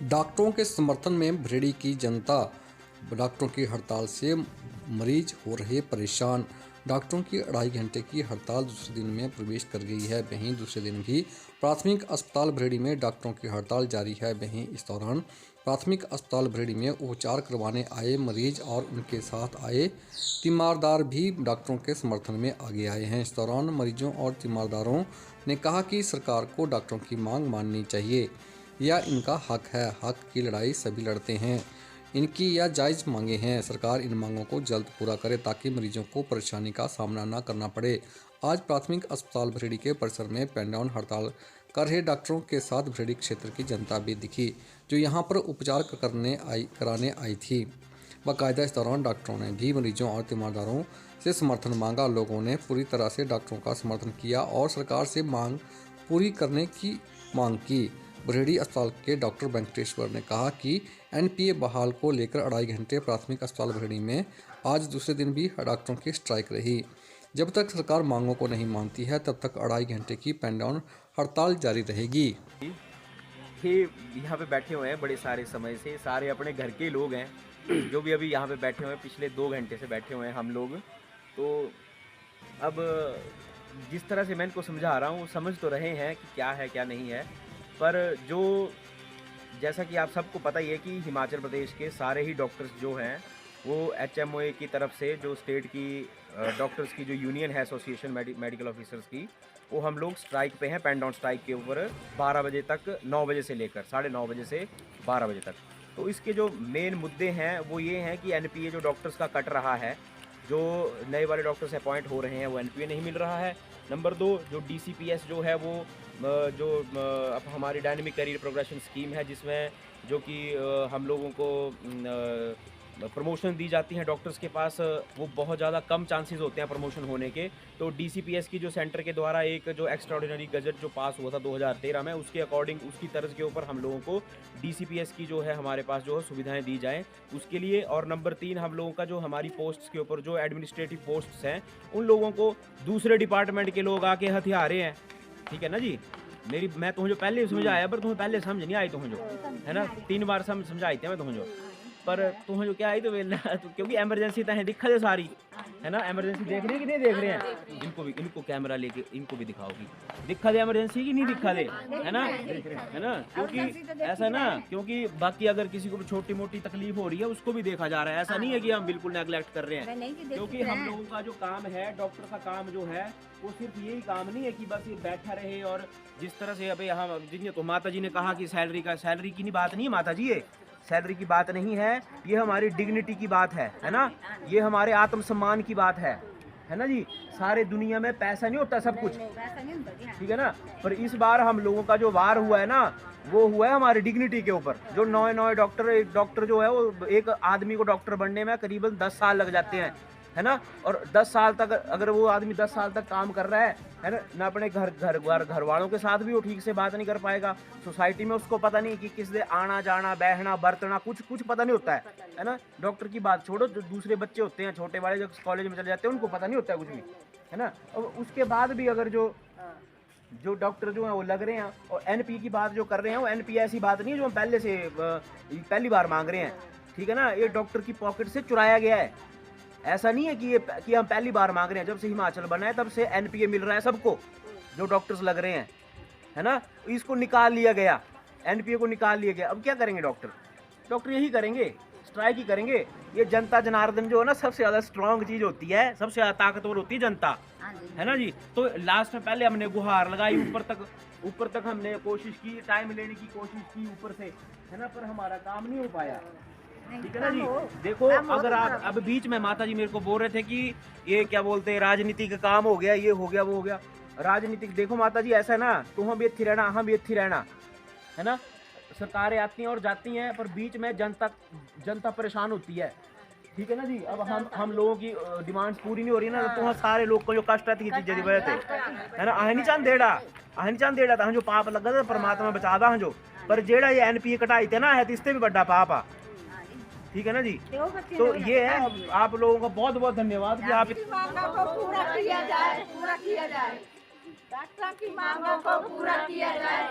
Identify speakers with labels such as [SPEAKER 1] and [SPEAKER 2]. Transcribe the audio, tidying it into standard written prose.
[SPEAKER 1] डॉक्टरों के समर्थन में भरेड़ी की जनता। डॉक्टरों की हड़ताल से मरीज हो रहे परेशान। डॉक्टरों की 2.5 घंटे की हड़ताल दूसरे दिन में प्रवेश कर गई है। वहीं दूसरे दिन भी प्राथमिक अस्पताल भरेड़ी में डॉक्टरों की हड़ताल जारी है। वहीं इस दौरान प्राथमिक अस्पताल भरेड़ी में उपचार करवाने आए मरीज और उनके साथ आए तीमारदार भी डॉक्टरों के समर्थन में आगे आए हैं। इस दौरान मरीजों और तीमारदारों ने कहा कि सरकार को डॉक्टरों की मांग माननी चाहिए। यह इनका हक है। हक की लड़ाई सभी लड़ते हैं। इनकी यह जायज़ मांगे हैं। सरकार इन मांगों को जल्द पूरा करे ताकि मरीजों को परेशानी का सामना न करना पड़े। आज प्राथमिक अस्पताल भरेड़ी के परिसर में पेन डाउन हड़ताल कर रहे डॉक्टरों के साथ भरेड़ी क्षेत्र की जनता भी दिखी, जो यहां पर उपचार कराने आई थी। बाकायदा इस दौरान डॉक्टरों ने भी मरीजों और तीमारदारों से समर्थन मांगा। लोगों ने पूरी तरह से डॉक्टरों का समर्थन किया और सरकार से मांग पूरी करने की मांग की। भरेड़ी अस्पताल के डॉक्टर वेंकटेश्वर ने कहा कि एनपीए बहाल को लेकर 2.5 घंटे प्राथमिक अस्पताल भरेड़ी में आज दूसरे दिन भी डॉक्टरों की स्ट्राइक रही। जब तक सरकार मांगों को नहीं मानती है तब तक 2.5 घंटे की पेन डाउन हड़ताल जारी रहेगी।
[SPEAKER 2] ये यहाँ पे बैठे हुए हैं बड़े सारे समय से, सारे अपने घर के लोग हैं जो भी अभी यहाँ पे बैठे हुए हैं। पिछले 2 घंटे से बैठे हुए हैं हम लोग। तो अब जिस तरह से मैं इनको समझा रहा हूँ, समझ तो रहे हैं कि क्या है क्या नहीं है, पर जो जैसा कि आप सबको पता ही है कि हिमाचल प्रदेश के सारे ही डॉक्टर्स जो हैं वो HMOA की तरफ से, जो स्टेट की डॉक्टर्स की जो यूनियन है, एसोसिएशन मेडिकल ऑफिसर्स की, वो हम लोग स्ट्राइक पे हैं। पेन डाउन स्ट्राइक के ऊपर 12 बजे तक, 9 बजे से लेकर 9:30 बजे से 12 बजे तक। तो इसके जो मेन मुद्दे हैं वो ये हैं कि एनपीए जो डॉक्टर्स का कट रहा है, जो नए वाले डॉक्टर्स अपॉइंट हो रहे हैं वो एनपीए नहीं मिल रहा है। नंबर 2, जो DCPS जो है वो जो अब हमारी डायनेमिक करियर प्रोग्रेशन स्कीम है, जिसमें जो कि हम लोगों को प्रमोशन दी जाती हैं डॉक्टर्स के पास, वो बहुत ज़्यादा कम चांसेस होते हैं प्रमोशन होने के। तो DCPS की जो सेंटर के द्वारा एक जो एक्स्ट्राऑर्डिनरी गजट जो पास हुआ था 2013 में, उसके अकॉर्डिंग, उसकी तर्ज के ऊपर हम लोगों को DCPS की जो है हमारे पास जो सुविधाएं दी जाएं उसके लिए। और नंबर 3, हम लोगों का जो हमारी पोस्ट्स के ऊपर जो एडमिनिस्ट्रेटिव पोस्ट्स हैं, उन लोगों को दूसरे डिपार्टमेंट के लोग आके हथियारे हैं। ठीक है ना जी। मैं तुम्हें जो पहले समझाया, पर तुम्हें पहले समझ नहीं आई, तुम्हें जो है ना 3 बार समझाई थी मैं तुम्हें जो, पर तुम्हें जो क्या आई तो क्योंकि एमरजेंसी तो है दिखा दे सारी, है ना। एमरजेंसी देख रहे हैं कि नहीं देख रहे हैं? इनको कैमरा लेके इनको भी दिखाओगी, दिखा दे एमरजेंसी की नहीं दिखा दे, है ना। क्योंकि ऐसा ना, क्योंकि बाकी अगर किसी को छोटी मोटी तकलीफ हो रही है उसको भी देखा जा रहा है। ऐसा नहीं है कि हम बिल्कुल नेगलेक्ट कर रहे हैं, क्योंकि हम लोगों का जो काम है, डॉक्टर का काम जो है, वो सिर्फ यही काम नहीं है कि बस ये बैठा रहे। और जिस तरह से अभी हम जिन्हें तो माता जी ने कहा कि सैलरी की नहीं बात नहीं है माता जी, ये सैलरी की बात नहीं है, ये हमारी डिग्निटी की बात है ना। ये हमारे आत्मसम्मान की बात है ना जी। सारे दुनिया में पैसा नहीं होता सब कुछ, ठीक है ना। पर इस बार हम लोगों का जो वार हुआ है ना, वो हुआ है हमारी डिग्निटी के ऊपर। जो नए डॉक्टर, एक डॉक्टर जो है वो, एक आदमी को डॉक्टर बनने में करीबन 10 साल लग जाते हैं, है ना। और 10 साल तक अगर वो आदमी 10 साल तक काम कर रहा है ना, अपने घर वालों के साथ भी वो ठीक से बात नहीं कर पाएगा। सोसाइटी में उसको पता नहीं कि किस दे आना जाना, बहना बरतना, कुछ पता नहीं होता है ना। डॉक्टर की बात छोड़ो, जो दूसरे बच्चे होते हैं छोटे वाले जो कॉलेज में चले जाते हैं, उनको पता नहीं होता है कुछ भी, है ना। और उसके बाद भी अगर जो डॉक्टर जो है वो लग रहे हैं, और एनपी की बात जो कर रहे हैं, वो एनपी ऐसी बात नहीं है जो हम पहली बार मांग रहे हैं, ठीक है ना। ये डॉक्टर की पॉकेट से चुराया गया है। ऐसा नहीं है कि हम पहली बार मांग रहे हैं। जब से हिमाचल बना है तब से एनपीए मिल रहा है सबको, जो डॉक्टर्स लग रहे हैं, है ना। इसको निकाल लिया गया, एनपीए को निकाल लिया गया। अब क्या करेंगे डॉक्टर यही करेंगे, स्ट्राइक ही करेंगे। ये जनता जनार्दन जो है ना, सबसे ज़्यादा स्ट्रांग चीज़ होती है, सबसे ज़्यादा ताकतवर होती है जनता, है ना जी। तो लास्ट में पहले हमने गुहार लगाई, ऊपर तक हमने कोशिश की, टाइम लेने की कोशिश की ऊपर से, है ना, पर हमारा काम नहीं हो पाया, ठीक है ना जी। देखो, अगर आप अब बीच में माता जी मेरे को बोल रहे थे कि ये क्या बोलते हैं, राजनीति का काम हो गया, ये हो गया वो हो गया, राजनीतिक। देखो माता जी, ऐसा है ना, तुम भी इत्थी रहना, हम भी इत्थी रहना, है ना। सरकारें आती हैं और जाती हैं, पर बीच में जनता परेशान होती है, ठीक है ना जी। अब हम लोगों की डिमांड्स पूरी नहीं हो रही ना, तो तुम सारे लोग को जो कष्ट है चीजें की वजह से, है ना। आह नहीं चाहन देड़ा था जो पाप लगा था, परमात्मा बचा दा जो, पर जेड़ा ये एनपीए कटाई थे ना, है इससे भी बड़ा पाप आ, ठीक है ना जी। तो ये है, आप लोगों का बहुत बहुत धन्यवाद कि आप
[SPEAKER 3] मांगों को पूरा किया जाए, डॉक्टर की मांगों को पूरा किया जाए।